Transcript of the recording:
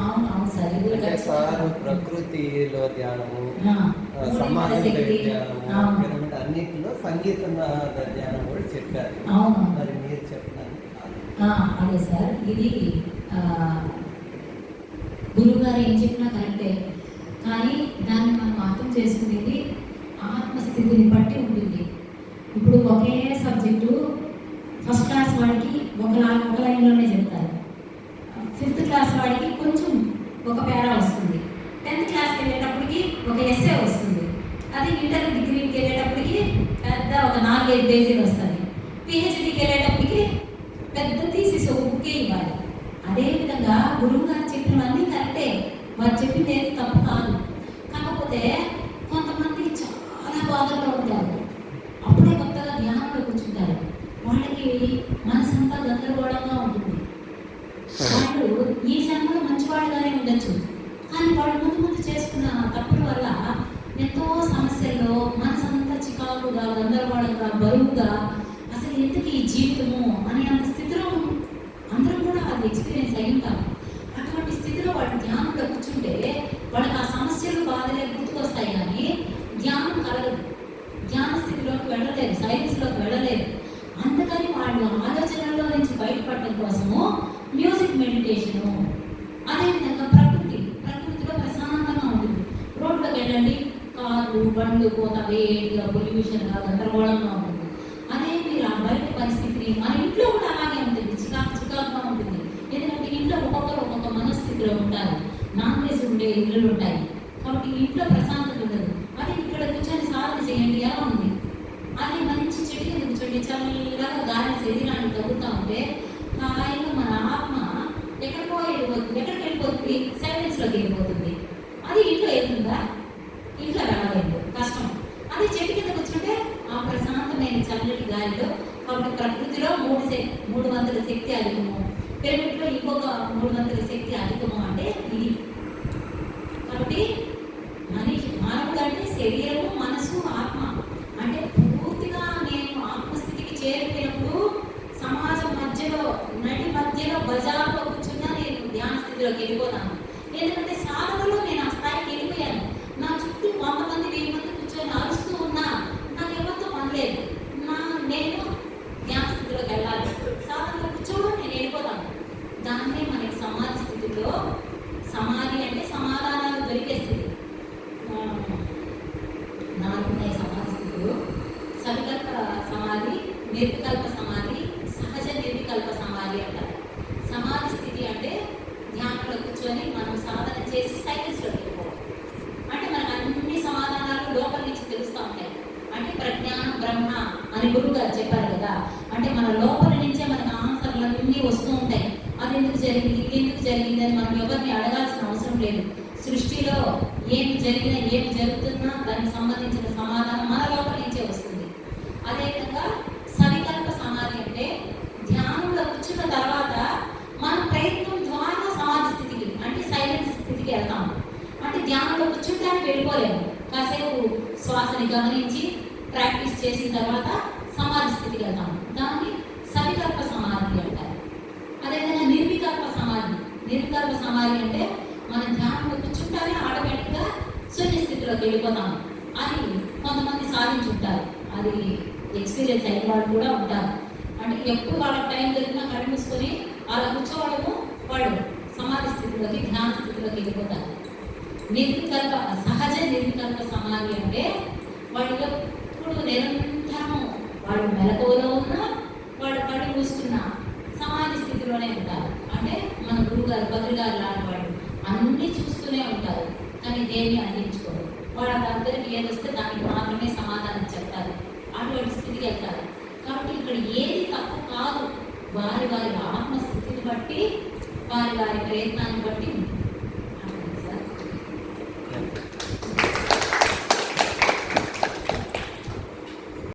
అవును సార్. అంటే సార్ ప్రకృతిలో ధ్యానము, సమాధిలో ధ్యానము, పిరమిడ్ అన్నిటిలో సంగీతం ధ్యానం కూడా చెప్పారు. అవును. మరి మీరు చెప్తాను. అదే సార్, ఇది గురువు గారు ఏం చెప్పినా కరెక్టే, కానీ దాన్ని మనం అర్థం చేసుకునేది ఆత్మస్థితిని బట్టి ఉంటుంది. ఇప్పుడు ఒకే సబ్జెక్టు ఫస్ట్ క్లాస్ వాడికి ఒక లైన్లోనే చెప్తారు, ఫిఫ్త్ క్లాస్ వాడికి కొంచెం ఒక పేరా వస్తుంది, 10th క్లాస్కి వెళ్ళేటప్పటికి ఒక ఎస్సే వస్తుంది, అది ఇంటర్ డిగ్రీకి వెళ్ళేటప్పటికి పెద్ద ఒక 4-5 పేజీలు వస్తుంది, పిహెచ్డీకి వెళ్ళేటప్పటికి పెద్ద తీసేసి ఒక బుక్కే ఇవ్వాలి. అదేవిధంగా గురువు గారు చెప్పినవన్నీ కరెక్టే, వారు చెప్పింది ఏది తప్పు కాదు. కాకపోతే కొంతమంది చాలా బాధల్లో ఉంటారు, అప్పుడే కొత్తగా ధ్యానంలో కూర్చుంటారు, వాళ్ళకి మనసంతా గందరగోళంగా ఉంటుంది. వాళ్ళు ఈ జన్మలో మంచివాళ్ళుగానే ఉండొచ్చు, కానీ వాళ్ళు ముందు చేసుకున్న తప్పుల వల్ల ఎంతో సమస్యల్లో మనసంతా చికాకుగా, గందరగోళంగా, బరువుగా, అసలు ఎందుకు ఈ జీవితము అనే అంత స్థితిలో అందరం కూడా అది ఎక్స్పీరియన్స్ అయి ఉంటాం. అటువంటి స్థితిలో వాళ్ళు ధ్యానంలో కూర్చుంటే వాళ్ళకి ఆ సమస్యలు, బాధలే గుర్తుకొస్తాయి, కానీ ధ్యానం కలగదు, ధ్యాన స్థితిలోకి వెళ్ళలేదు, సైలెన్స్లోకి వెళ్ళలేదు. అందుకని వాళ్ళు ఆలోచనల్లో నుంచి బయటపడటం కోసము మ్యూజిక్ మెడిటేషను, అదేవిధంగా ప్రకృతిలో ప్రశాంతంగా ఉంటుంది. రోడ్లోకి వెళ్ళండి, కారు బండ్లు పోత వేడిగా, పొల్యూషన్గా, గందరగోళంగా ఉంటుంది. అదే మీరు ఆ బయట పరిస్థితిని, మన ఇంట్లో కూడా అలాగే ఉంటుంది, చికాకుగా ఉంటుంది. ఎందుకంటే ఇంట్లో ఒక్కొక్క మనస్థితిలో ఉంటారు, నాన్ వెజ్ ఉండే ఇళ్ళు ఉంటాయి, కాబట్టి ఇంట్లో ప్రశాంతత ఉండదు. అది ఇక్కడ కూర్చొని సాధన చేయండి, ఎలా ఉంది, అది మంచి చెట్టు కింద కూర్చోండి, చల్లగా గాలి శరీరాన్ని తగ్గుతూ ఉంటే హాయిగా మన ఆత్మ ఎక్కడికి వెళ్ళిపోతుంది, సైలెన్స్లోకి వెళ్ళిపోతుంది. అది ఇంట్లో వెళ్తుందా? ఇంట్లో వెళ్ళలేదు, కష్టం. అది చెట్టు కింద కూర్చుంటే ఆ ప్రశాంతమైన చల్లటి గాలిలో. కాబట్టి ప్రకృతిలో 300 శక్తి అధికము, పిరమిడ్లో ఇంకొక 300 శక్తి అధికము అంటే ఇది. కాబట్టి మానవుడు అంటే శరీరము, మనసు, ఆత్మ అంటే పూర్తిగా నేను ఆత్మస్థితికి చేరిపోయినప్పుడు సమాజం మధ్యలో, నడి మధ్యలో, బజార్లో కూర్చున్నా నేను ధ్యాన స్థితిలోకి వెళ్ళిపోతాను. ఎందుకంటే సాధనలో నేను ఆ స్థాయికి వెళ్ళిపోయాను. నా చుట్టూ 100 మంది 1000 మంది కూర్చొని అరుస్తూ ఉన్నా నాకు ఎవరితో పనిలేదు, నేను ధ్యాన స్థితిలోకి వెళ్ళాలి, సాధనలో కూర్చోవడం నేను వెళ్ళిపోతాను. దాన్నే మనకి సమాధి స్థితిలో, సమాధి అంటే సమాధానాలు దొరికే స్థితి. 4 సమాధి స్థితులు: సవికల్ప సమాధి, నిర్వికల్ప సమాధి, సహజ నిర్వికల్ప సమాధి అంటారు. సమాధి స్థితి అంటే ధ్యానంలో కూర్చొని మనం సాధన చేసి సైలెన్స్లోకి వెళ్ళిపోవాలి. అంటే మనకు అన్ని సమాధానాలు లోపల నుంచి తెలుస్తూ ఉంటాయి. అంటే ప్రజ్ఞానం బ్రహ్మ అని గురువు గారు చెప్పారు కదా, అంటే మన లోపల నుంచే మనకు ఆన్సర్లు అన్నీ వస్తూ ఉంటాయి. అది ఎందుకు జరిగింది, ఇది ఎందుకు జరిగింది అని మనం ఎవరిని అడగాల్సిన అవసరం లేదు. సృష్టిలో ఏమి జరిగినా, ఏమి జరుగుతున్నా దానికి సంబంధించిన సమాధానం మన లోపల నుంచే వస్తుంది. అదేవిధంగా సవికల్ప సమాధి అంటే ధ్యానంలో కూర్చున్న తర్వాత మన ప్రయత్నం ద్వారా సమాధి స్థితికి, అంటే సైలెన్స్ స్థితికి వెళ్తాం. అంటే ధ్యానంలో కూర్చుంటానికి వెళ్ళిపోలేము, కాసేపు శ్వాసని గమనించి ప్రాక్టీస్ చేసిన తర్వాత సమాధి స్థితికి వెళ్తాం. దాన్ని సవికల్ప సమాధి అంటారు. అదేవిధంగా నిర్వికల్ప సమాధి అంటే మన ధ్యానంలో కూర్చుంటానే ఆటోమేటిక్గా శూన్య స్థితిలోకి వెళ్ళిపోతాం. అది కొంతమంది సాధించుంటారు, అది ఎక్స్పీరియన్స్ అయిన వాళ్ళు కూడా ఉంటారు. అంటే ఎప్పుడు వాళ్ళకి టైం దొరికినా కళ్ళు మూసుకొని అలా కూర్చోవడము, వాళ్ళు సమాధి స్థితిలోకి, ధ్యాన స్థితిలోకి వెళ్ళిపోతారు. సహజ నిర్వికల్ప సమాధి అంటే వాళ్ళు ఎప్పుడు నిరంతరము, వాళ్ళు మెలకువలో ఉన్నా, వాళ్ళు కళ్ళు మూసుకున్నా సమాధి స్థితిలోనే ఉంటారు. అంటే మన గురువుగారు, బదులుగారు లాంటి వాళ్ళు అన్నీ చూస్తూనే ఉంటారు, కానీ దేన్ని అందించుకోరు. వాళ్ళ దగ్గరికి ఏదొస్తే దానికి మాత్రమే సమాధానం చెప్తారు, అటువంటి స్థితికి వెళ్తారు. కాబట్టి ఇక్కడ ఏది తప్పు కాదు, వారి ఆత్మస్థితిని బట్టి, వారి ప్రయత్నాన్ని బట్టి